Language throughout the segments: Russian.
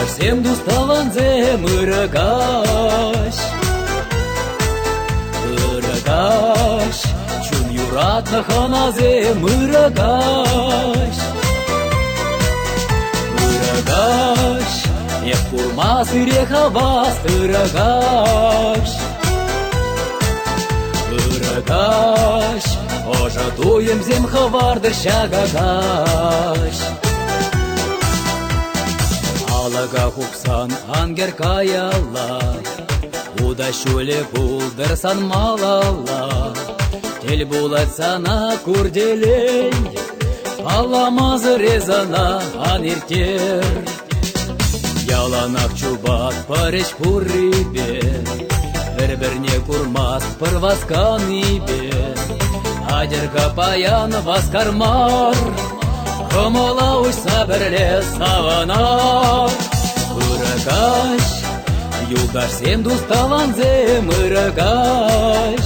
Юлдашсем дуставанзе мырыгаш, ырыгаш, чун юратна ханазе мырыгаш, ырыгаш, эх курмас ирехавас ырыгаш, ырыгаш, ожатуем зем хавардыр шагагаш. Алага хупсан ангер каяла, уда шуле булдырсан малала, тел булат сана курделень, аламазы резана аниртер. Яланак чубат пареч куррибе, бір-бірне курмас пыр васкан ибе, адерга паян васкармар, Комола уж саберле савана. Ырыгаш, юлдашсем дуставанзе мырыгаш,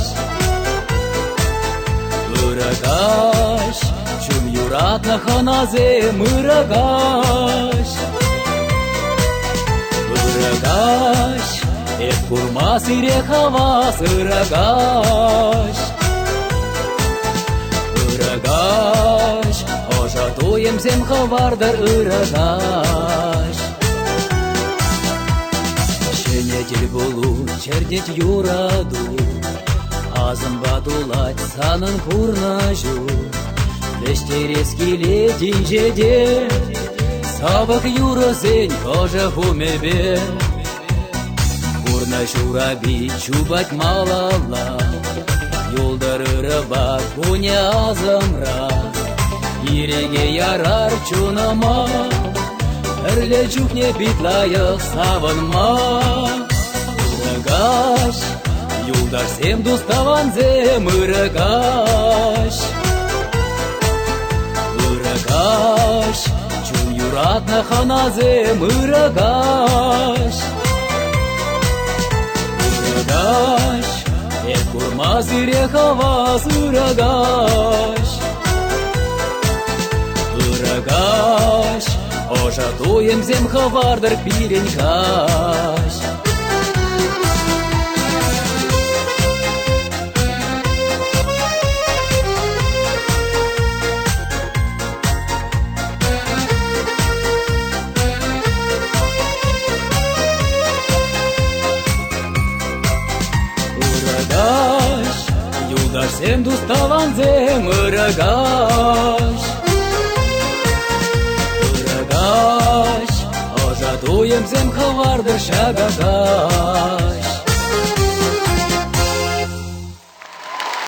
ырыгаш, чун юратна ханазе мырыгаш, ырыгаш, эх курмас ирехавас ырыгаш, ырыгаш, ожатуем зем хавардар ырыгаш. Шенетел булу чернет юраду, азым батулать санын курнажу, лештерески летин жеде, савык юрозень ожа хумебе. Курна шураби чубать малала, юлдар ырыбак куне азымра, иреге ярар чунама, әрле чухне битлайық савынма. Ырыгаш, юлдашсем дуставанзе мырыгаш, ырыгаш, чун юратна ханазе мырыгаш, ырыгаш, эх курмас ирехавас ырыгаш, ырыгаш, ожатуем зем хавардар пиренькаш. Ырыгаш, юлдашсем дуставанзе мырыгаш, ырыгаш, ожатуем зем хавардар шагагаш.